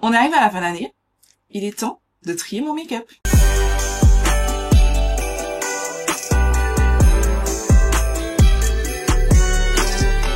On arrive à la fin d'année. Il est temps de trier mon make-up.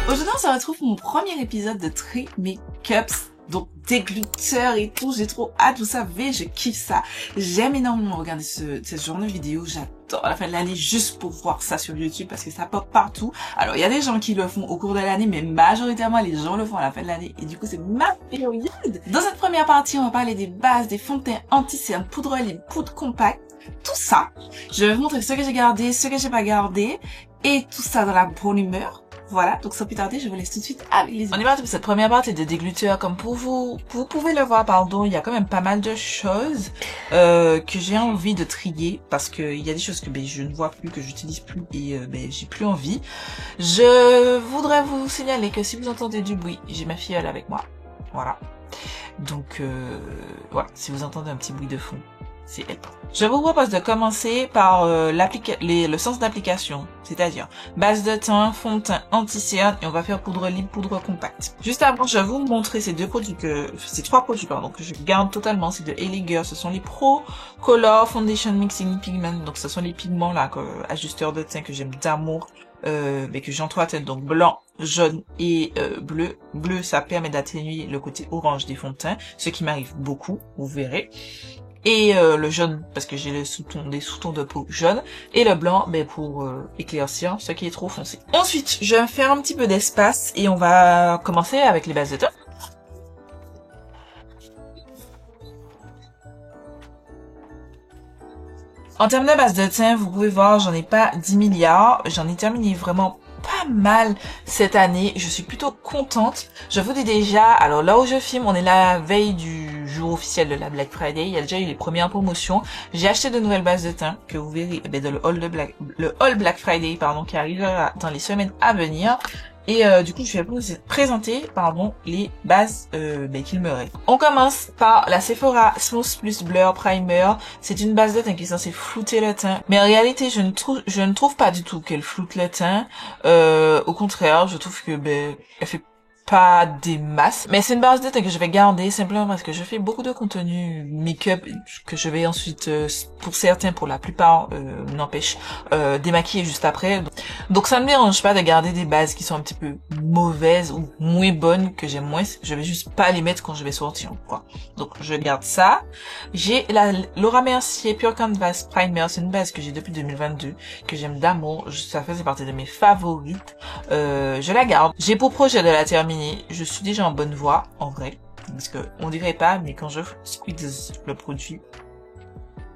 Aujourd'hui, on se retrouve pour mon premier épisode de Tri Make-up. Donc, déglutteur et tout, j'ai trop hâte, vous savez, je kiffe ça. J'aime énormément regarder ce genre de vidéo, j'adore à la fin de l'année juste pour voir ça sur YouTube parce que ça pop partout. Alors, il y a des gens qui le font au cours de l'année, mais majoritairement, les gens le font à la fin de l'année et du coup, c'est ma période. Dans cette première partie, on va parler des bases, des fonds de teint anti-cerne, poudre libre, poudre compacte, tout ça. Je vais vous montrer ce que j'ai gardé, ce que j'ai pas gardé et tout ça dans la bonne humeur. Voilà, donc sans plus tarder, je vous laisse tout de suite avec les... On est parti pour cette première partie de déglutteur. Comme vous pouvez le voir, pardon, il y a quand même pas mal de choses que j'ai envie de trier parce que il y a des choses que je ne vois plus, que j'utilise plus et j'ai plus envie. Je voudrais vous signaler que si vous entendez du bruit, j'ai ma filleule avec moi. Voilà. Donc voilà, si vous entendez un petit bruit de fond, c'est elle. Je vous propose de commencer par le sens d'application, c'est-à-dire base de teint, fond de teint anti-cerne et on va faire poudre libre, poudre compacte. Juste avant, je vais vous montrer ces trois produits que je garde totalement, c'est de Eliger, ce sont les Pro Color Foundation Mixing Pigment, donc ce sont les pigments là, ajusteurs de teint que j'aime d'amour. Que j'ai en trois teintes, donc blanc, jaune et bleu. Bleu, ça permet d'atténuer le côté orange des fonds de teint, ce qui m'arrive beaucoup, vous verrez. Et le jaune, parce que j'ai des sous-tons de peau jaune, et le blanc, pour éclaircir ce qui est trop foncé. Ensuite, je vais me faire un petit peu d'espace et on va commencer avec les bases de teint. En termes de base de teint, vous pouvez voir, j'en ai pas 10 milliards, j'en ai terminé vraiment pas mal cette année, je suis plutôt contente. Je vous dis déjà, alors là où je filme, on est la veille du jour officiel de la Black Friday, il y a déjà eu les premières promotions. J'ai acheté de nouvelles bases de teint que vous verrez dans le haul Black Friday qui arrivera dans les semaines à venir. Et du coup, je vais vous présenter les bases qu'il me reste. On commence par la Sephora Smooth Plus Blur Primer. C'est une base de teint qui est censée flouter le teint. Mais en réalité, je ne trouve pas du tout qu'elle floute le teint. Au contraire, je trouve que elle fait pas des masses, mais c'est une base de teint que je vais garder simplement parce que je fais beaucoup de contenu make-up que je vais ensuite, pour certains, pour la plupart, n'empêche, démaquiller juste après. Donc ça ne me dérange pas de garder des bases qui sont un petit peu mauvaises ou moins bonnes, que j'aime moins. Je vais juste pas les mettre quand je vais sortir, quoi. Donc je garde ça. J'ai la Laura Mercier Pure Canvas Primer, c'est une base que j'ai depuis 2022, que j'aime d'amour. Ça faisait partie de mes favorites. Je la garde. J'ai pour projet de la terminer. Je suis déjà en bonne voie, en vrai, parce que on dirait pas, mais quand je squeeze le produit,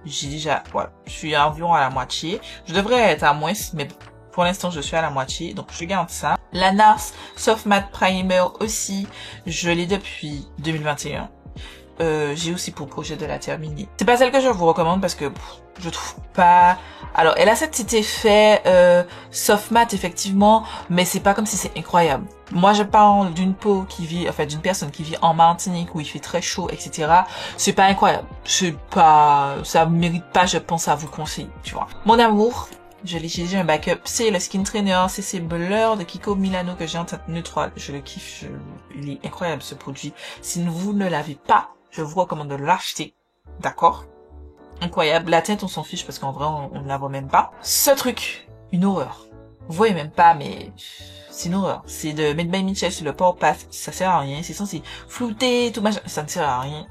j'ai déjà, voilà, je suis environ à la moitié. Je devrais être à moins, mais pour l'instant, je suis à la moitié, donc je garde ça. La NARS Soft Matte Primer aussi, je l'ai depuis 2021. J'ai aussi pour projet de la terminer. C'est pas celle que je vous recommande parce que je trouve pas... Alors, elle a cet petit effet soft matte effectivement, mais c'est pas comme si c'est incroyable. Moi, je parle d'une peau qui vit, d'une personne qui vit en Martinique où il fait très chaud, etc. C'est pas incroyable. C'est pas... Ça mérite pas, je pense, à vous conseiller, tu vois. Mon amour, je l'ai utilisé un backup, c'est le Skin Trainer CC Blur de Kiko Milano que j'ai en teinte neutrale. Je le kiffe, il est incroyable ce produit. Si vous ne l'avez pas, je vous recommande de l'acheter, d'accord? Incroyable. La teinte, on s'en fiche parce qu'en vrai, on ne la voit même pas. Ce truc, une horreur. Vous voyez même pas, mais c'est une horreur. C'est de Made by Mitchell sur le Pore Path. Ça sert à rien. C'est censé flouter, tout machin. Ça ne sert à rien.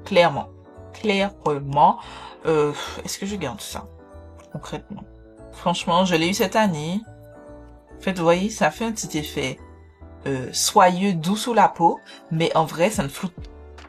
Clairement. Clairement. Est-ce que je garde ça? Concrètement. Franchement, je l'ai eu cette année. En fait, vous voyez, ça fait un petit effet soyeux, doux sous la peau. Mais en vrai, ça ne floute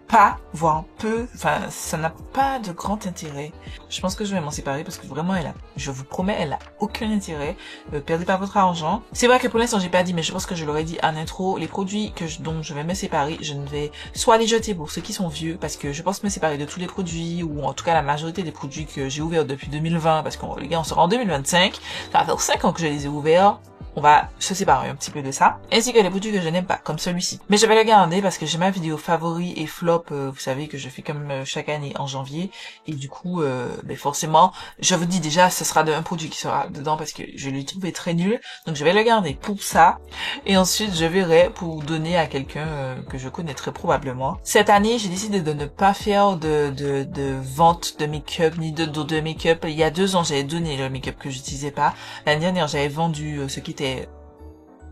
pas, voire peu, ça n'a pas de grand intérêt. Je pense que je vais m'en séparer parce que vraiment je vous promets, elle a aucun intérêt. Perdez pas votre argent. C'est vrai que pour l'instant j'ai pas dit, mais je pense que je l'aurais dit en intro, les produits dont je vais me séparer, je ne vais soit les jeter pour ceux qui sont vieux, parce que je pense me séparer de tous les produits, ou en tout cas la majorité des produits que j'ai ouverts depuis 2020, parce que les gars, on sera en 2025, ça va faire 5 ans que je les ai ouverts. on va se séparer un petit peu de ça, ainsi que les produits que je n'aime pas, comme celui-ci. Mais je vais le garder parce que j'ai ma vidéo favori et flop, vous savez que je fais comme chaque année en janvier, et du coup, ben forcément, je vous dis déjà, ce sera un produit qui sera dedans parce que je l'ai trouvé très nul, donc je vais le garder pour ça, et ensuite je verrai pour donner à quelqu'un que je connais très probablement. Cette année, j'ai décidé de ne pas faire de vente de make-up ni de make-up. Il y a 2 ans, j'avais donné le make-up que j'utilisais pas. L'année dernière, j'avais vendu ce qui était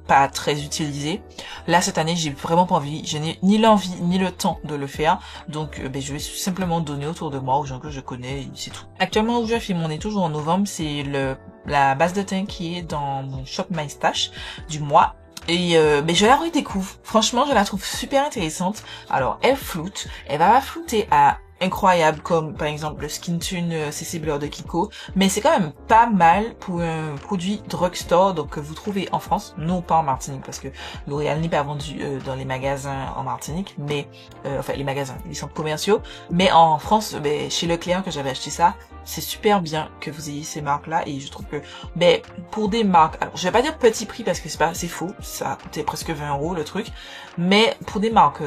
pas très utilisé. Là, cette année, j'ai vraiment pas envie. Je n'ai ni l'envie ni le temps de le faire. Donc, ben, je vais simplement donner autour de moi aux gens que je connais et c'est tout. Actuellement, où je filme, on est toujours en novembre. C'est la base de teint qui est dans mon Shop My Stash du mois. Et ben je la redécouvre. Franchement, je la trouve super intéressante. Alors, elle floute. Elle va pas flouter à incroyable comme par exemple le Skin Tune CC Blur de Kiko, mais c'est quand même pas mal pour un produit drugstore donc que vous trouvez en France, non pas en Martinique parce que L'Oréal n'est pas vendu dans les magasins en Martinique, mais enfin les magasins, les centres commerciaux, mais en France, ben, chez Leclerc que j'avais acheté ça, c'est super bien que vous ayez ces marques là et je trouve que ben pour des marques, alors je vais pas dire petit prix parce que c'est faux, ça a coûté presque 20 € le truc, mais pour des marques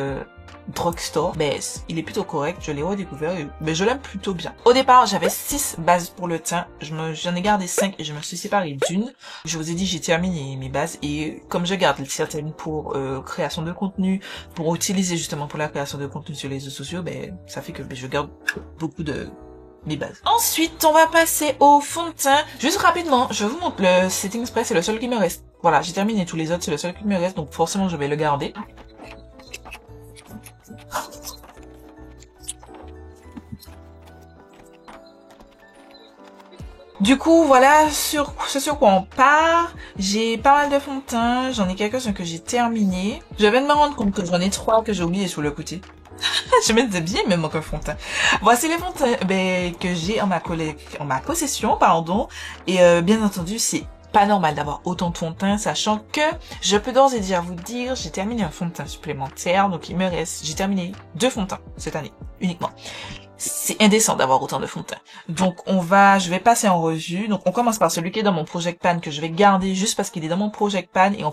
drugstore, ben il est plutôt correct, je l'ai redécouvert et ben, je l'aime plutôt bien. Au départ, j'avais 6 bases pour le teint, j'en ai gardé 5 et je me suis séparée d'une. Je vous ai dit, j'ai terminé mes bases et comme je garde certaines pour création de contenu, pour utiliser justement pour la création de contenu sur les réseaux sociaux, ben ça fait que ben, je garde beaucoup de mes bases. Ensuite, on va passer au fond de teint. Juste rapidement, je vous montre le Setting Spray, c'est le seul qui me reste. Voilà, j'ai terminé tous les autres, c'est le seul qui me reste, donc forcément je vais le garder. Du coup, voilà sur quoi on part. J'ai pas mal de fond de teint, j'en ai quelques-uns que j'ai terminé. Je viens de me rendre compte que j'en ai 3 que j'ai oublié sur le côté. Je me disais bien, il me manque un fond de teint. Voici les fonds de teint que j'ai en ma possession, pardon. Et bien entendu, c'est pas normal d'avoir autant de fond de teint, sachant que je peux d'ores et déjà vous dire, j'ai terminé un fond de teint supplémentaire, donc il me reste, j'ai terminé 2 fonds de teint cette année, uniquement. C'est indécent d'avoir autant de fond de teint. Donc je vais passer en revue. Donc on commence par celui qui est dans mon Project Pan que je vais garder juste parce qu'il est dans mon Project Pan et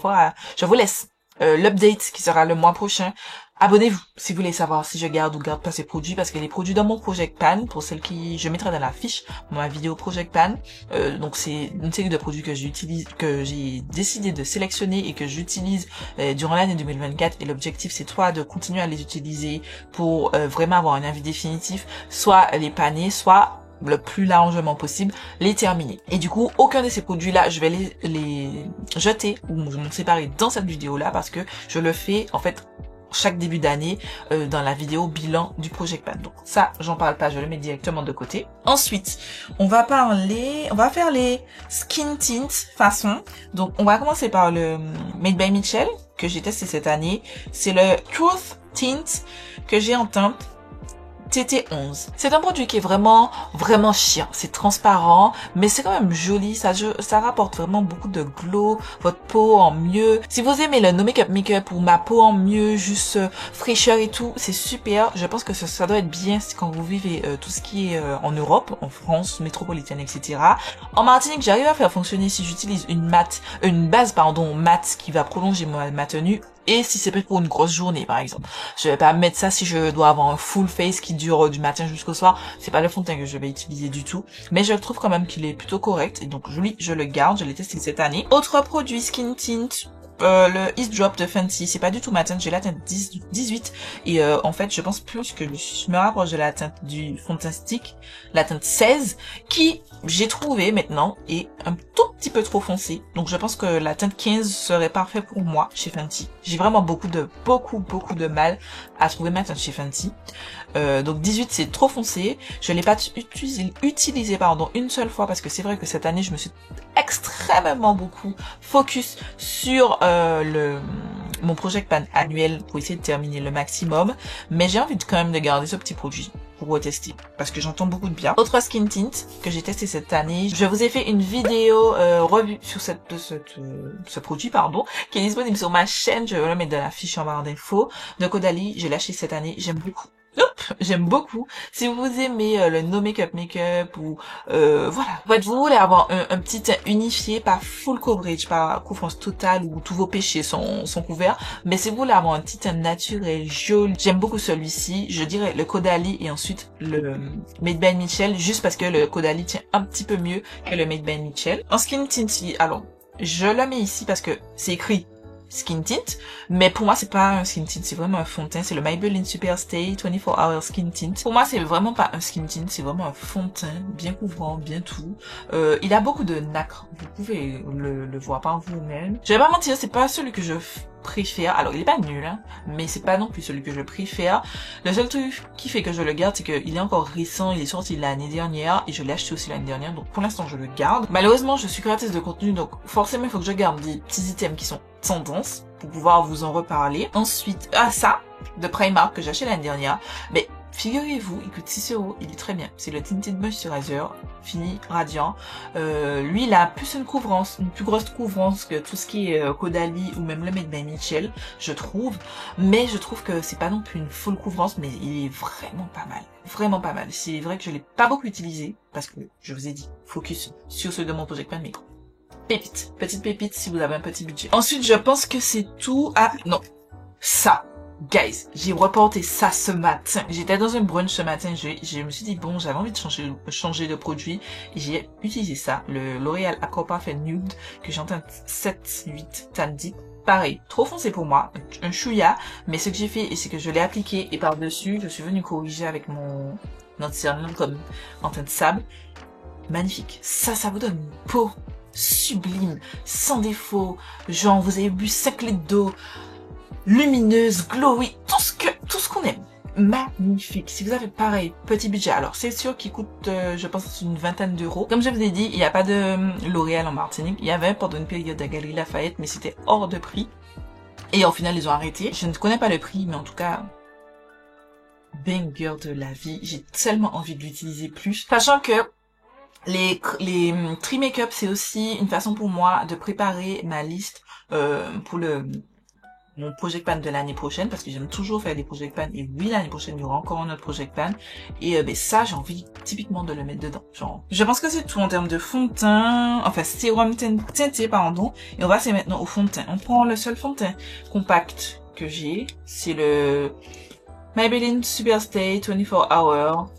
je vous laisse l'update qui sera le mois prochain. Abonnez-vous si vous voulez savoir si je garde ou garde pas ces produits parce que les produits dans mon Project Pan, pour celles qui je mettrai dans la fiche ma vidéo Project Pan, donc c'est une série de produits que j'utilise, que j'ai décidé de sélectionner et que j'utilise durant l'année 2024 et l'objectif c'est soit de continuer à les utiliser pour vraiment avoir un avis définitif, soit les panner, soit le plus largement possible, les terminer. Et du coup, aucun de ces produits-là, je vais les jeter ou m'en séparer dans cette vidéo-là parce que je le fais en fait chaque début d'année dans la vidéo bilan du Project Pan. Donc ça, j'en parle pas, je le mets directement de côté. Ensuite, on va faire les skin tints façon. Donc on va commencer par le Made by Mitchell que j'ai testé cette année. C'est le Truth Tint que j'ai en teinte TT11. C'est un produit qui est vraiment chiant. C'est transparent, mais c'est quand même joli. Ça rapporte vraiment beaucoup de glow, votre peau en mieux. Si vous aimez le No Make-up ou ma peau en mieux, juste fraîcheur et tout, c'est super. Je pense que ça doit être bien quand vous vivez tout ce qui est en Europe, en France métropolitaine, etc. En Martinique, j'arrive à faire fonctionner si j'utilise une base mat qui va prolonger ma tenue. Et si c'est pour une grosse journée, par exemple. Je vais pas mettre ça si je dois avoir un full face qui dure du matin jusqu'au soir. C'est pas le fond de teint que je vais utiliser du tout. Mais je le trouve quand même qu'il est plutôt correct. Et donc, lui, je le garde. Je l'ai testé cette année. Autre produit skin tint. Le East Drop de Fenty, c'est pas du tout ma teinte, j'ai la teinte 18 et en fait je pense plus que je me rapproche de la teinte du fond de teint stick, la teinte 16 qui j'ai trouvé maintenant est un tout petit peu trop foncé, donc je pense que la teinte 15 serait parfait pour moi chez Fenty. J'ai vraiment beaucoup de mal à trouver ma teinte chez Fenty. Donc 18 c'est trop foncé, je l'ai pas utilisé une seule fois parce que c'est vrai que cette année je me suis extrêmement beaucoup focus sur mon Project Pan annuel pour essayer de terminer le maximum, mais j'ai envie quand même de garder ce petit produit pour retester parce que j'entends beaucoup de bien. Autre skin tint que j'ai testé cette année, je vous ai fait une vidéo revue sur ce produit qui est disponible sur ma chaîne, je vais le mettre dans la fiche en barre d'infos. De Caudalie, j'ai lâché cette année, j'aime beaucoup. Hop, j'aime beaucoup. Si vous aimez le no make-up ou voilà. En fait, vous voulez avoir un petit teint unifié, pas full coverage, pas couvrance totale où tous vos péchés sont couverts, mais si vous voulez avoir un petit teint naturel, joli, j'aime beaucoup celui-ci. Je dirais le Caudalie et ensuite le Made by Michel, juste parce que le Caudalie tient un petit peu mieux que le Made by Michel. En skin tint, alors, je le mets ici parce que c'est écrit skin tint, mais pour moi c'est pas un skin tint, c'est vraiment un fond de teint. C'est le Maybelline Superstay 24 Hour Skin Tint. Pour moi c'est vraiment pas un skin tint, c'est vraiment un fond de teint bien couvrant, bien tout. Il a beaucoup de nacre, vous pouvez le voir par vous-même. Je vais pas mentir, c'est pas celui que je préfère. Alors il est pas nul, hein, mais c'est pas non plus celui que je préfère. Le seul truc qui fait que je le garde, c'est qu'il est encore récent, il est sorti l'année dernière et je l'ai acheté aussi l'année dernière, donc pour l'instant je le garde. Malheureusement je suis créatrice de contenu, donc forcément il faut que je garde des petits items qui sont tendance pour pouvoir vous en reparler. Ensuite, ça, de Primark que j'ai acheté l'année dernière, mais figurez-vous, il coûte 6 €, il est très bien. C'est le Tinted Moisturizer, fini, radiant. Lui, il a plus une couvrance, une plus grosse couvrance que tout ce qui est Caudalie ou même le Made by Michel, je trouve. Mais je trouve que c'est pas non plus une full couvrance, mais il est vraiment pas mal. Vraiment pas mal. C'est vrai que je l'ai pas beaucoup utilisé, parce que je vous ai dit, focus sur ce de mon Project Pan, mais pépite, petite pépite si vous avez un petit budget. Ensuite, je pense que c'est tout. Ah, non. Ça. Guys, j'ai reporté ça ce matin. J'étais dans un brunch ce matin, je me suis dit, bon, j'avais envie de changer de produit. Et j'ai utilisé ça, le L'Oréal Accord Parfait Nude, que j'ai en teinte 7-8 Tan Deep. Pareil, trop foncé pour moi, un chouïa. Mais ce que j'ai fait, c'est que je l'ai appliqué et par-dessus, je suis venue corriger avec mon anti-cernant comme en teinte sable. Magnifique. Ça vous donne une peau sublime, sans défaut, genre vous avez bu 5 litres d'eau, lumineuse, glowy, tout ce qu'on aime. Magnifique. Si vous avez pareil, petit budget, alors c'est sûr qu'il coûte, je pense, une vingtaine d'euros. Comme je vous ai dit, il n'y a pas de L'Oréal en Martinique. Il y avait pendant une période à Galeries Lafayette, mais c'était hors de prix. Et au final, ils ont arrêté. Je ne connais pas le prix, mais en tout cas, banger de la vie. J'ai tellement envie de l'utiliser plus. Sachant que les tri make-up, c'est aussi une façon pour moi de préparer ma liste pour mon Project Pan de l'année prochaine, parce que j'aime toujours faire des Project Pan, et oui, l'année prochaine, il y aura encore un autre Project Pan, et ben ça, j'ai envie typiquement de le mettre dedans. Genre, je pense que c'est tout en termes de fond de teint, enfin sérum teinté, pardon, et on va passer maintenant au fond de teint. On prend le seul fond de teint compact que j'ai, c'est le Maybelline Superstay 24 Hour,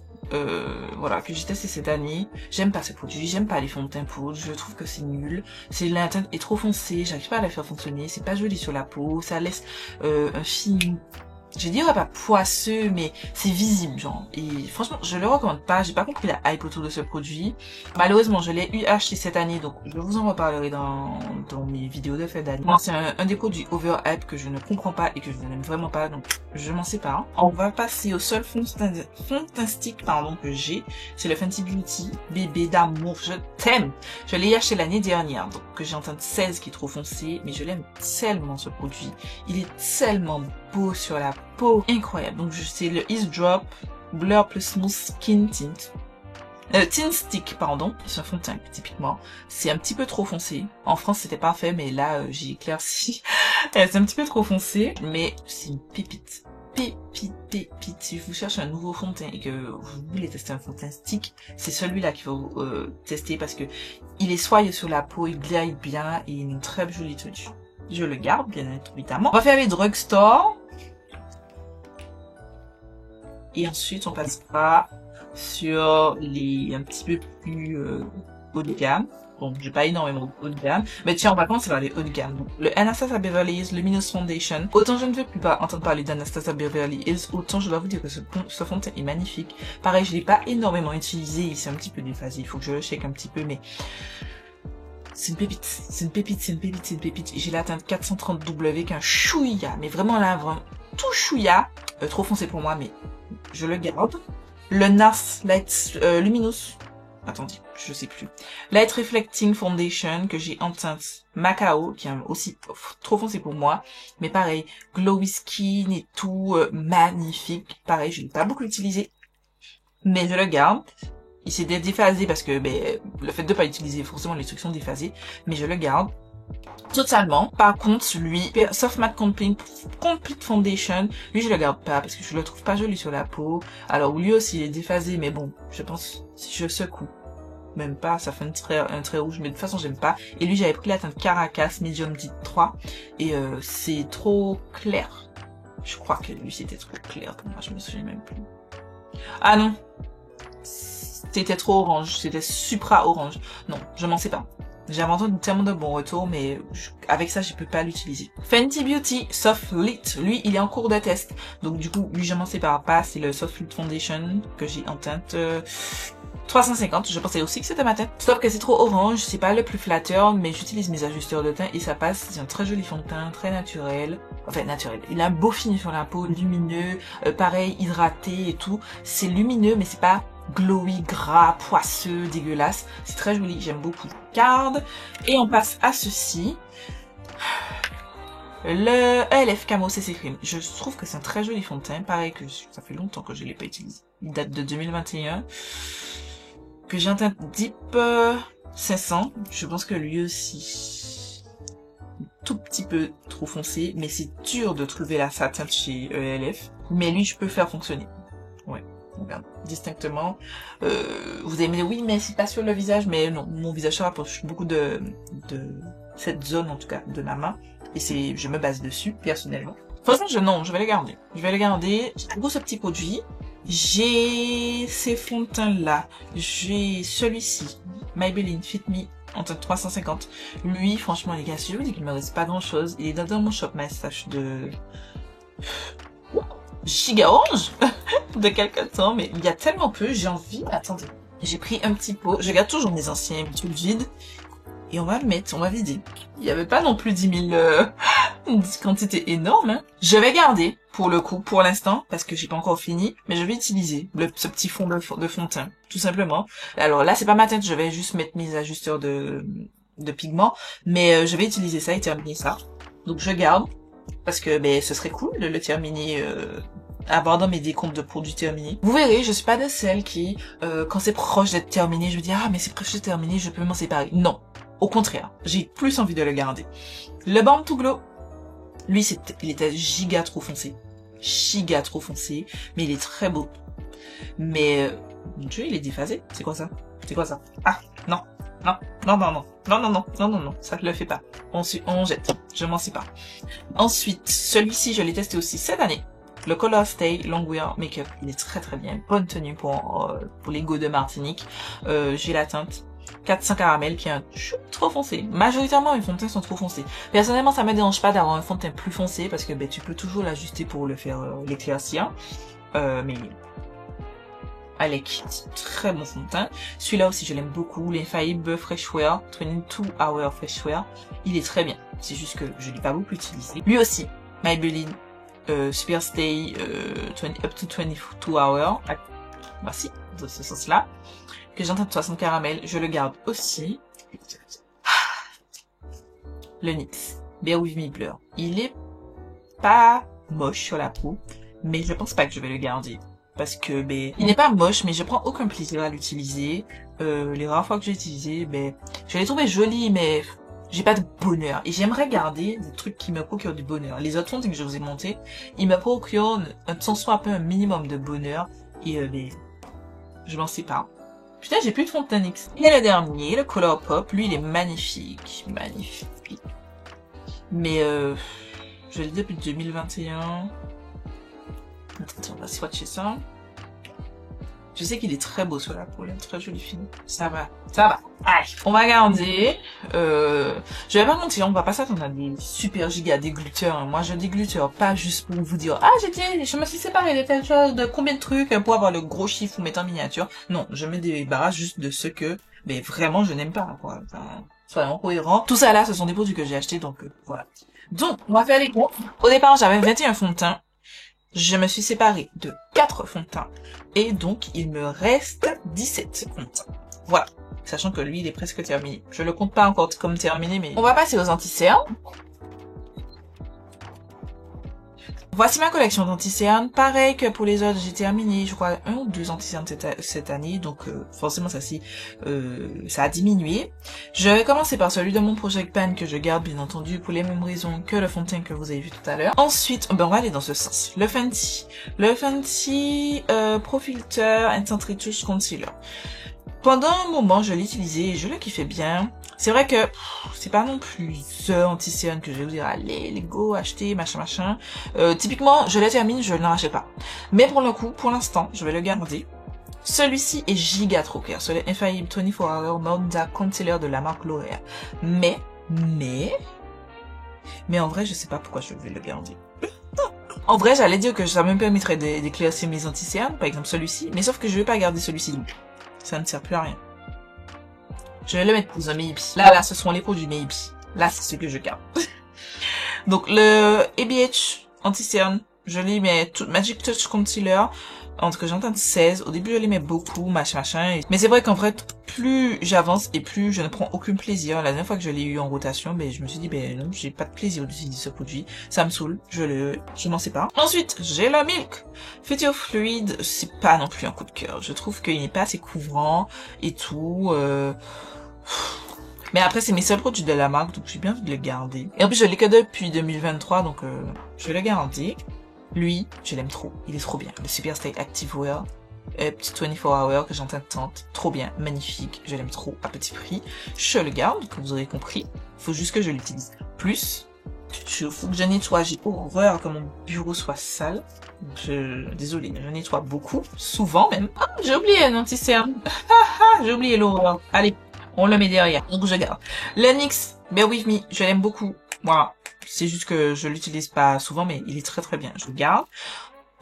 voilà, que j'ai testé cette année. J'aime pas ce produit, j'aime pas les fonds de teint poudre, je trouve que c'est nul. La teinte est trop foncée, j'arrive pas à la faire fonctionner, c'est pas joli sur la peau, ça laisse un film, je dirais pas poisseux, mais c'est visible, genre. Et franchement, je le recommande pas, j'ai pas compris la hype autour de ce produit. Malheureusement, je l'ai acheté cette année, donc je vous en reparlerai dans mes vidéos de fin d'année. C'est un des produits overhype que je ne comprends pas et que je n'aime vraiment pas, donc je m'en sépare. On va passer au seul fond de teint stick, pardon, que j'ai. C'est le Fenty Beauty Bébé d'amour, je t'aime. Je l'ai acheté l'année dernière, donc que j'ai en teinte 16 qui est trop foncé, mais je l'aime tellement ce produit. Il est tellement beau sur la peau, incroyable. Donc c'est le Ease Drop Blur Plus Smooth Skin Tint. Tint Stick, pardon, c'est un fond de teint typiquement. C'est un petit peu trop foncé. En France c'était parfait, mais là j'ai éclairci. C'est un petit peu trop foncé, mais c'est une pépite. Pépite. Si vous cherchez un nouveau fond de teint et que vous voulez tester un fond de teint stick, c'est celui-là qu'il faut tester parce que il est soyeux sur la peau, il glide bien et une très jolie tenue. Je le garde, bien évidemment. On va faire les drugstore. Et ensuite, on passera sur les un petit peu plus haut de gamme. Bon, j'ai pas énormément de haut de gamme. Mais tiens, on va commencer par les hauts de gamme. Donc, le Anastasia Beverly Hills Luminous Foundation. Autant je ne veux plus pas entendre parler d'Anastasia Beverly Hills, autant je dois vous dire que ce fond de teint est magnifique. Pareil, je l'ai pas énormément utilisé. C'est un petit peu déphasé. Il faut que je le shake un petit peu, mais c'est une pépite. J'ai la teinte 430W qu'un chouïa, mais vraiment là, vraiment tout chouïa. Trop foncé pour moi, mais je le garde. Le NARS Light Luminous, attendez, je sais plus. Light Reflecting Foundation que j'ai en teinte Macao, qui est aussi trop foncé pour moi, mais pareil, glowy skin et tout, magnifique. Pareil, je l'ai pas beaucoup utilisé, mais je le garde. Il s'est déphasé parce que le fait de pas utiliser forcément les trucs sont déphasés, mais je le garde. totalement. Par contre, lui, Soft Matte Complete Foundation, lui je le garde pas parce que je le trouve pas joli sur la peau. Alors lui aussi il est déphasé, mais bon, je pense si je secoue, même pas, ça fait un trait rouge, mais de toute façon j'aime pas. Et lui j'avais pris la teinte Caracas Medium Deep 3 et c'est trop clair. Je crois que lui c'était trop clair pour moi, je me souviens même plus. Ah non, c'était trop orange, c'était supra orange. Non, je m'en sais pas. J'ai entendu tellement de bons retours, mais avec ça, je peux pas l'utiliser. Fenty Beauty Soft Lit, lui, il est en cours de test. Donc du coup, lui, je m'en sépare pas. C'est le Soft Lit Foundation que j'ai en teinte 350. Je pensais aussi que c'était ma teinte. Sauf que c'est trop orange, c'est pas le plus flatteur, mais j'utilise mes ajusteurs de teint et ça passe. C'est un très joli fond de teint, très naturel. Enfin, naturel. Il a un beau fini sur la peau, lumineux, pareil, hydraté et tout. C'est lumineux, mais c'est pas glowy, gras, poisseux, dégueulasse. C'est très joli, j'aime beaucoup. Garde. Et on passe à ceci. Le ELF Camo CC Cream. Je trouve que c'est un très joli fond de teint. Pareil que ça fait longtemps que je l'ai pas utilisé. Il date de 2021. Que j'ai un teint Deep 500. Je pense que lui aussi tout petit peu trop foncé. Mais c'est dur de trouver sa teinte chez ELF. Mais lui, je peux faire fonctionner. Ouais. Regarde, distinctement. Vous allez me dire, oui, mais c'est pas sur le visage. Mais non, mon visage se rapproche beaucoup de cette zone, en tout cas, de ma main. Et je me base dessus, personnellement. Franchement, non, je vais le garder. Je vais le garder. Pour ce petit produit, j'ai ces fonds de teint-là. J'ai celui-ci, Maybelline Fit Me, en teinte 350. Lui, franchement, les gars, si je vous dis qu'il me reste pas grand-chose, il est dans mon shop message de Giga Orange de quelque temps, mais il y a tellement peu, j'ai envie. Attendez, j'ai pris un petit pot, je garde toujours mes anciens trucs vides, et on va le mettre, on va vider. Il y avait pas non plus 10 000 une quantité énorme, hein. Je vais garder, pour le coup, pour l'instant, parce que j'ai pas encore fini, mais je vais utiliser ce petit fond de fond de teint, tout simplement. Alors là, c'est pas ma teinte, je vais juste mettre mes ajusteurs de pigments, mais je vais utiliser ça et terminer ça. Donc je garde. Parce que ce serait cool de le terminer, avoir dans mes décomptes de produits terminés. Vous verrez, je suis pas de celle qui, quand c'est proche d'être terminé, je me dis, ah mais c'est proche d'être terminé, je peux m'en séparer. Non, au contraire, j'ai plus envie de le garder. Le Balm to Glow, lui il était giga trop foncé. Giga trop foncé, mais il est très beau. Mais, mon Dieu, il est déphasé. C'est quoi ça? C'est quoi ça? Ah, non. Non, non, non, non, non, non, non, non, non, non, ça ne le fait pas. On jette, je m'en sais pas. Ensuite, celui-ci, je l'ai testé aussi cette année. Le Color Stay Longwear Makeup, il est très très bien. Bonne tenue pour les go de Martinique. J'ai la teinte 400 caramel qui est un chou trop foncé. Majoritairement, mes fonds de teint sont trop foncés. Personnellement, ça me dérange pas d'avoir un fond de teint plus foncé parce que tu peux toujours l'ajuster pour le faire l'éclaircir. Mais Alec, très bon fond de teint. Celui-là aussi, je l'aime beaucoup. L'Infaillible Freshwear, 22 Hour Freshwear. Il est très bien. C'est juste que je l'ai pas beaucoup utilisé. Lui aussi, Maybelline Super Stay Up to 22 Hours. Voici, dans ce sens-là. Que j'ai en teinte 60 caramel. Je le garde aussi. Le NYX Bear With Me Blur. Il est pas moche sur la peau, mais je pense pas que je vais le garder. Parce que il n'est pas moche, mais je prends aucun plaisir à l'utiliser. Les rares fois que j'ai utilisé, je l'ai trouvé joli, mais j'ai pas de bonheur. Et j'aimerais garder des trucs qui me procurent du bonheur. Les autres fonds que je vous ai montés, ils me procurent un minimum de bonheur. Et je m'en sépare. Putain, j'ai plus de fond de teint NYX. Et le dernier, le Color Pop, lui il est magnifique. Magnifique. Mais je l'ai depuis 2021. Attends, on va swatcher ça. Je sais qu'il est très beau sur la peau, il a un très joli fini. Ça va, ça va. Allez, on va garder. Je vais pas mentir, on va pas s'attendre à des super giga dégluteurs. Moi, je dégluteur pas juste pour vous dire, ah, je me suis séparée de telle chose, de combien de trucs pour avoir le gros chiffre ou mettre en miniature. Non, je me débarrasse juste de ce que, vraiment, je n'aime pas, quoi. Enfin, soyons cohérents. Tout ça là, ce sont des produits que j'ai achetés, donc voilà. Donc, on va faire les comptes. Au départ, j'avais 21 fonds de teint. Je me suis séparée de 4 fonds de teint. Et donc, il me reste 17 fonds de teint. Voilà. Sachant que lui, il est presque terminé. Je le compte pas encore comme terminé, mais... On va passer aux anti-cernes. Voici ma collection d'anti-cernes. Pareil que pour les autres, j'ai terminé, je crois, 1 ou 2 anti-cernes cette année. Donc, forcément, ça a diminué. Je vais commencer par celui de mon Project Pan que je garde, bien entendu, pour les mêmes raisons que le fond de teint que vous avez vu tout à l'heure. Ensuite, on va aller dans ce sens. Le Fenty. Le Fenty Pro Filter Instant Retouch Concealer. Pendant un moment, je l'ai utilisé et je le kiffais bien. C'est vrai que c'est pas non plus the anti-cerne que je vais vous dire, allez, les go, acheter, machin. Typiquement, je le termine, je ne rachète pas. Mais pour le coup, pour l'instant, je vais le garder. Celui-ci est giga trop clair. C'est le Infallible 24 Hour Monda Concealer de la marque L'Oréal. Mais en vrai, je sais pas pourquoi je vais le garder. En vrai, j'allais dire que ça me permettrait d'éclaircir mes anti-cernes, par exemple celui-ci, mais sauf que je vais pas garder celui-ci. Ça ne sert plus à rien. Je vais le mettre pour un Maybe. Là, ce sont les produits Maybe. Là, c'est ce que je garde. Donc, le ABH anti-cerne, je les mets tout Magic Touch Concealer, entre j'entends 16. Au début, je les mets beaucoup, machin. Mais c'est vrai qu'en vrai, plus j'avance et plus je ne prends aucun plaisir. La dernière fois que je l'ai eu en rotation, je me suis dit, non, j'ai pas de plaisir d'utiliser ce produit. Ça me saoule. Je m'en sépare. Ensuite, j'ai le Milk Future Fluid. C'est pas non plus un coup de cœur. Je trouve qu'il n'est pas assez couvrant et tout. Mais après, c'est mes seuls produits de la marque, donc j'ai bien envie de le garder. Et en plus, je l'ai que depuis 2023, donc je vais le garder. Lui, je l'aime trop. Il est trop bien. Le Super Stay Active Wear, petit 24 Hour que j'entends tant. Trop bien, magnifique. Je l'aime trop à petit prix. Je le garde, comme vous aurez compris. Faut juste que je l'utilise plus. Faut que je nettoie. J'ai horreur que mon bureau soit sale. Désolée, je nettoie beaucoup. Souvent même. Ah, j'ai oublié un anti-cerne. J'ai oublié l'horreur. Allez. On le met derrière, donc je garde. Le NYX Bear With Me, je l'aime beaucoup. Voilà, c'est juste que je l'utilise pas souvent, mais il est très très bien. Je le garde.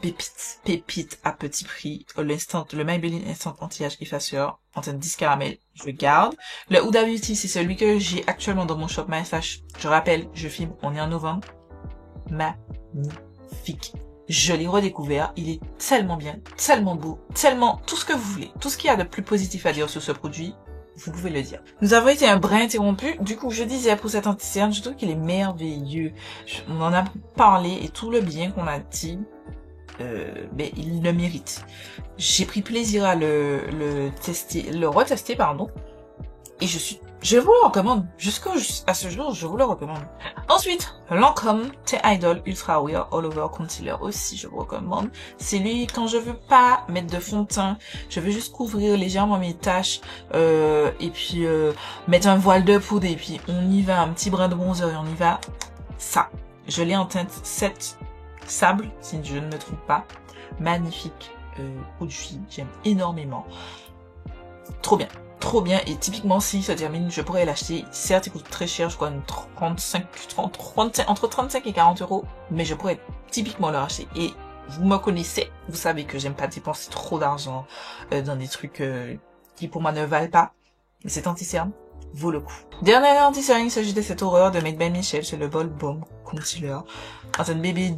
Pépite à petit prix. Le Maybelline Instant Anti-Âge Effaceur, en teinte 10 caramel, je le garde. Le Huda Beauty, c'est celui que j'ai actuellement dans mon shop MyStash. Je rappelle, je filme, on est en novembre. Magnifique. Je l'ai redécouvert, il est tellement bien, tellement beau, tellement tout ce que vous voulez. Tout ce qu'il y a de plus positif à dire sur ce produit, vous pouvez le dire. Nous avons été un brin interrompu. Du coup, je disais pour cet anti-cerne, je trouve qu'il est merveilleux. On en a parlé et tout le bien qu'on a dit, il le mérite. J'ai pris plaisir à le retester, pardon. Et je vous le recommande. Jusqu'à ce jour, je vous le recommande. Ensuite, Lancôme T-Idol Ultra Wear All Over Concealer aussi, je vous recommande. C'est lui, quand je veux pas mettre de fond de teint, je veux juste couvrir légèrement mes taches, et puis mettre un voile de poudre, et puis on y va, un petit brin de bronzer, et on y va. Ça, je l'ai en teinte 7 sable, si je ne me trompe pas. Magnifique produit, j'aime énormément. Trop bien. Trop bien, et typiquement si ça termine, je pourrais l'acheter. Certes, il coûte très cher, je crois entre 35 et 40 euros, mais je pourrais typiquement le racheter. Et vous me connaissez, vous savez que j'aime pas dépenser trop d'argent dans des trucs qui pour moi ne valent pas. Mais cet anti-cerne vaut le coup. Dernier anti-cerne, il s'agit de cette horreur de Made by Michel, c'est le Bol Balm Concealer. En fait, bébé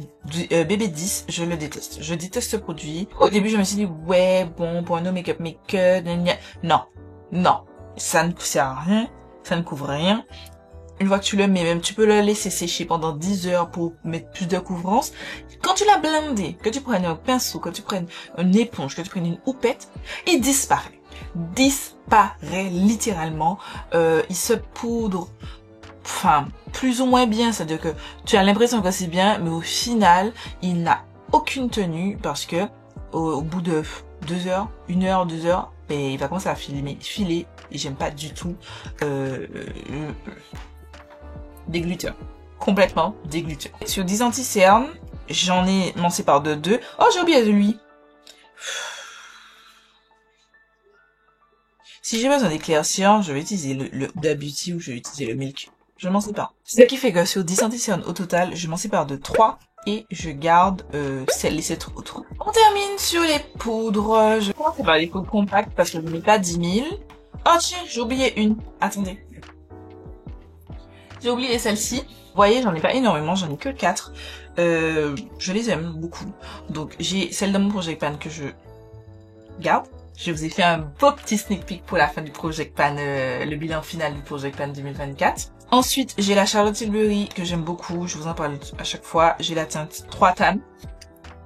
10, je le déteste. Je déteste ce produit. Au début, je me suis dit, ouais, bon, pour un no make-up non, ça ne sert à rien, ça ne couvre rien. Une fois que tu le mets, même tu peux le laisser sécher pendant 10 heures pour mettre plus de couvrance. Quand tu l'as blendé, que tu prennes un pinceau, que tu prennes une éponge, que tu prennes une houppette, il disparaît. Disparaît littéralement. Il se poudre, enfin, plus ou moins bien. C'est-à-dire que tu as l'impression que c'est bien, mais au final, il n'a aucune tenue parce que au bout de 2 heures, 1 heure, 2 heures, il va commencer à filer, et j'aime pas du tout dégluteur. Complètement dégluteur. Sur 10 anti-cernes, j'en ai m'en sépare de 2. Oh, j'ai oublié de lui. Si j'ai besoin d'éclaircir, je vais utiliser le Huda Beauty ou je vais utiliser le Milk. Je m'en sépare. Ce qui fait que sur 10 anti-cernes au total, je m'en sépare de 3. Et je garde les 7 autres. On termine sur les poudres. Je commence par les poudres compactes parce que je ne mets pas 10 000. Oh tiens, j'ai oublié une. Attendez. J'ai oublié celle-ci. Vous voyez, j'en ai pas énormément, j'en ai que 4. Je les aime beaucoup. Donc j'ai celle de mon Project Pan que je garde. Je vous ai fait un beau petit sneak peek pour la fin du Project Pan, le bilan final du Project Pan 2024. Ensuite, j'ai la Charlotte Tilbury que j'aime beaucoup. Je vous en parle à chaque fois. J'ai la teinte 3 tan.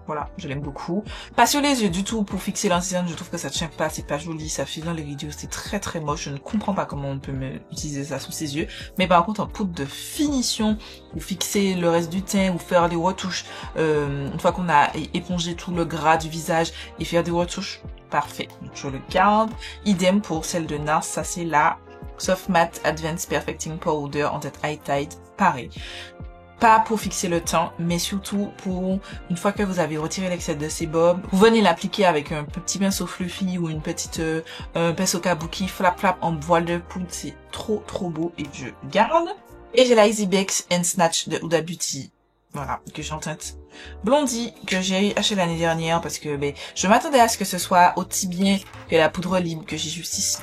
Voilà, je l'aime beaucoup. Pas sur les yeux du tout pour fixer l'ancienne. Je trouve que ça tient pas, c'est pas joli, ça file dans les vidéos, c'est très très moche. Je ne comprends pas comment on peut utiliser ça sous ses yeux. Mais par contre, en poudre de finition, pour fixer le reste du teint ou faire des retouches, une fois qu'on a épongé tout le gras du visage et faire des retouches, parfait. Donc je le garde. Idem pour celle de NARS, ça c'est la Soft Matte Advanced Perfecting Powder en teinte High Tide, pareil. Pas pour fixer le teint, mais surtout pour, une fois que vous avez retiré l'excès de sébum, vous venez l'appliquer avec un petit pinceau fluffy ou une petite pinceau kabuki, flap flap en voile de poudre, c'est trop trop beau et je garde. Et j'ai la Easy Bakes and Snatch de Huda Beauty, voilà, que j'ai en teinte blondie, que j'ai acheté l'année dernière parce que je m'attendais à ce que ce soit aussi bien que la poudre libre que j'ai juste ici.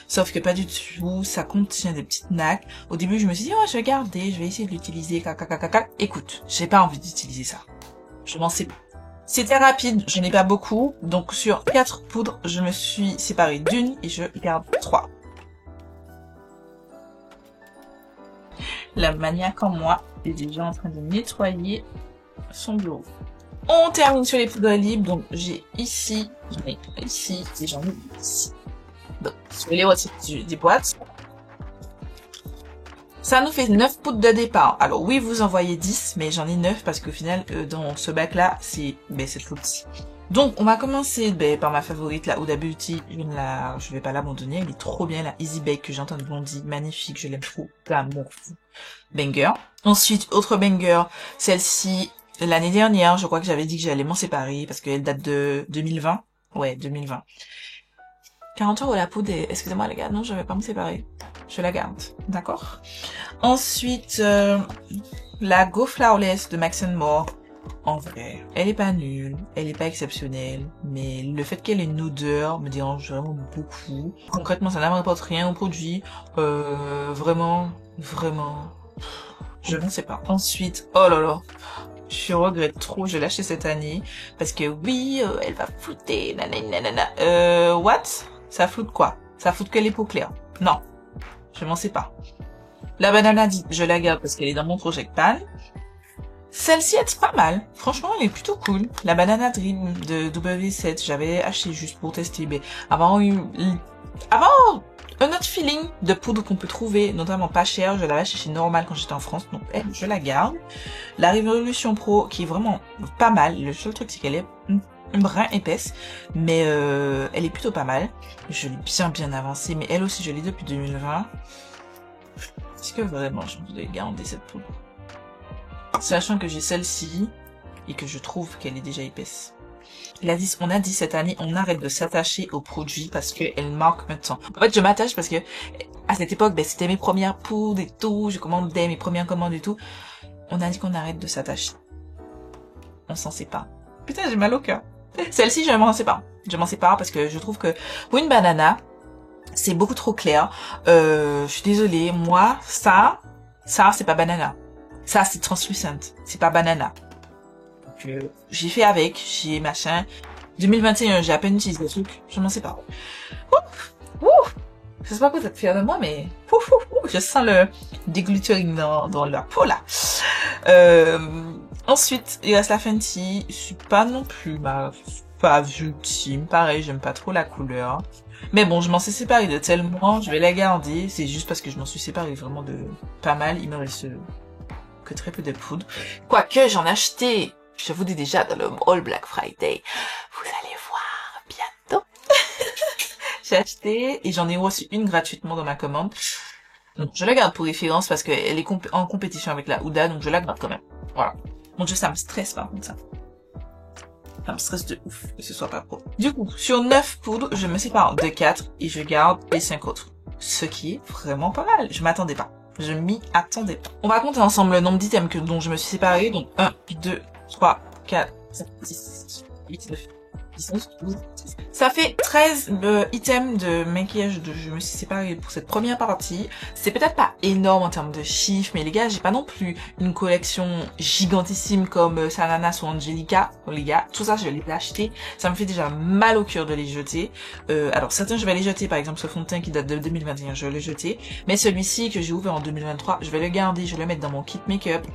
Sauf que pas du tout, ça contient des petites nacs. Au début, je me suis dit, oh, je vais garder, je vais essayer de l'utiliser, Écoute, j'ai pas envie d'utiliser ça. Je m'en sais pas. C'était rapide, je n'ai pas beaucoup. Donc, sur 4 poudres, je me suis séparée d'une et je garde 3. La maniaque en moi est déjà en train de nettoyer son bureau. On termine sur les poudres libres. Donc, j'ai ici, j'en ai ici et j'en ai ici. Donc, je vais les retirer des boîtes. Ça nous fait 9 poudres de départ. Alors oui, vous en voyez 10, mais j'en ai 9 parce qu'au final, dans ce bac-là, c'est tout petit. Donc, on va commencer par ma favorite, la Huda Beauty. Je vais pas l'abandonner, elle est trop bien, la Easy Bake que j'entends de blondie, magnifique, je l'aime trop, d'amour fou. Banger. Ensuite, autre banger, celle-ci, l'année dernière, je crois que j'avais dit que j'allais m'en séparer parce qu'elle date de 2020. Ouais, 2020. 40 € la poudre et, excusez-moi les gars, non, je vais pas me séparer. Je la garde, d'accord? Ensuite, la Go Flawless de Max More. En vrai, elle est pas nulle, elle est pas exceptionnelle, mais le fait qu'elle ait une odeur me dérange vraiment beaucoup. Concrètement, ça n'apporte rien au produit. Vraiment, je ne sais pas. Ensuite, oh là là, je regrette trop, je l'ai acheté cette année, parce que oui, elle va flouter, nanana. What? Ça floute quoi? Ça floute que les peaux claires. Non, je m'en sais pas. La banana dip, je la garde parce qu'elle est dans mon project pan. Celle-ci est pas mal. Franchement, elle est plutôt cool. La banana dream de W7, j'avais acheté juste pour tester. Mais avant un autre feeling de poudre qu'on peut trouver, notamment pas cher, je l'avais acheté chez Normal quand j'étais en France, donc elle, je la garde. La Révolution Pro, qui est vraiment pas mal. Le seul truc, c'est qu'elle est un brin épaisse, mais elle est plutôt pas mal. Je l'ai bien avancée, mais elle aussi, je l'ai depuis 2020. Est-ce que vraiment, je vais garder cette poudre? Sachant que j'ai celle-ci, et que je trouve qu'elle est déjà épaisse. On a dit cette année, on arrête de s'attacher aux produits parce qu'elle marque un temps. En fait, je m'attache parce que, à cette époque, c'était mes premières poudres et tout, je commandais mes premières commandes et tout. On a dit qu'on arrête de s'attacher. On s'en sépare. Putain, j'ai mal au cœur. Celle-ci, je m'en sépare. Je m'en sépare parce que je trouve que, pour une banana, c'est beaucoup trop clair. Je suis désolée, moi, ça, c'est pas banana. Ça, c'est translucent. C'est pas banana. Donc, j'ai fait avec, j'ai machin. 2021, j'ai à peine utilisé le truc. Je m'en sépare. Je sais pas quoi ça te fait de moi, mais je sens le dégluttering dans la peau, là. Ensuite, il reste la Fenty. Je suis pas non plus pas ultime. Pareil, j'aime pas trop la couleur. Mais bon, je m'en suis séparée de tellement. Je vais la garder. C'est juste parce que je m'en suis séparée vraiment de pas mal. Il me reste que très peu de poudre. Quoique j'en ai acheté, je vous dis déjà, dans le All Black Friday. Vous allez voir bientôt. J'ai acheté et j'en ai reçu une gratuitement dans ma commande. Donc je la garde pour référence parce qu'elle est en compétition avec la Huda, donc je la garde quand même. Voilà. Mon Dieu, ça me stresse par contre ça. Ça me stresse de ouf que ce soit pas pro. Du coup, sur 9 poudres, je me sépare de 4 et je garde les 5 autres. Ce qui est vraiment pas mal. Je m'attendais pas. Je m'y attendais pas. On va compter ensemble le nombre d'items dont je me suis séparée. Donc 1, 2, 3, 4, 5, 6, 8, 9, Ça fait 13 items de maquillage je me suis séparée pour cette première partie. C'est peut-être pas énorme en termes de chiffres, mais les gars, j'ai pas non plus une collection gigantissime comme Sananas ou Angelica. Les gars, tout ça, je vais les acheter. Ça me fait déjà mal au cœur de les jeter. Alors, certains, je vais les jeter. Par exemple, ce fond de teint qui date de 2021, je vais le jeter. Mais celui-ci que j'ai ouvert en 2023, je vais le garder, je vais le mettre dans mon kit make-up.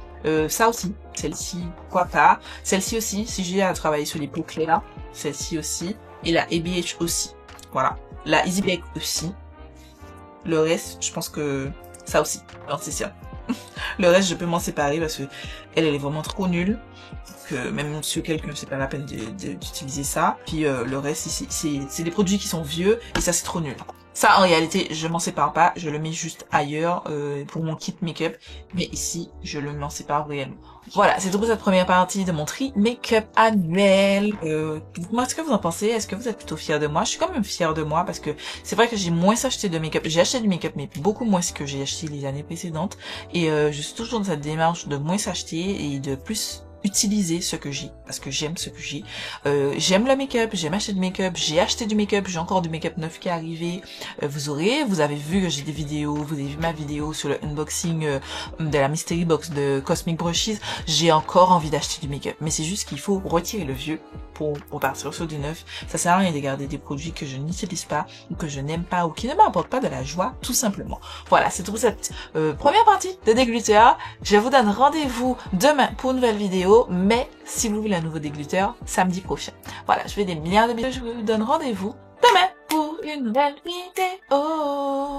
Ça aussi, celle-ci, pourquoi pas. Celle-ci aussi, si j'ai à travailler sur les peaux claires. Celle-ci aussi. Et la ABH aussi. Voilà. La Easy Bake aussi. Le reste, je pense que ça aussi. Alors c'est ça. Le reste, je peux m'en séparer parce que elle est vraiment trop nulle. Que même sur quelqu'un, c'est pas la peine d'utiliser ça. Puis le reste, ici, c'est des produits qui sont vieux et ça, c'est trop nul. Ça, en réalité, je m'en sépare pas. Je le mets juste ailleurs pour mon kit make-up. Mais ici, je le m'en sépare réellement. Voilà, c'est tout pour cette première partie de mon tri make-up annuel. Dites-moi ce que vous en pensez. Est-ce que vous êtes plutôt fiers de moi? Je suis quand même fière de moi parce que c'est vrai que j'ai moins acheté de make-up. J'ai acheté du make-up, mais beaucoup moins que j'ai acheté les années précédentes. Et je suis toujours dans cette démarche de moins acheter et de plus utiliser ce que j'ai parce que j'aime ce que j'ai. J'aime le make-up, j'aime acheter du make-up, j'ai acheté du make-up, j'ai encore du make-up neuf qui est arrivé. Vous avez vu que j'ai des vidéos, vous avez vu ma vidéo sur le unboxing de la mystery box de Cosmic Brushes. J'ai encore envie d'acheter du make-up, mais c'est juste qu'il faut retirer le vieux pour partir sur du neuf. Ça sert à rien de garder des produits que je n'utilise pas ou que je n'aime pas ou qui ne m'apportent pas de la joie, tout simplement. Voilà, c'est tout pour cette première partie de Déglutter. Je vous donne rendez-vous demain pour une nouvelle vidéo, mais si vous voulez un nouveau Déglutter, samedi prochain. Voilà, je fais des milliards de vidéos, je vous donne rendez-vous demain pour une nouvelle vidéo.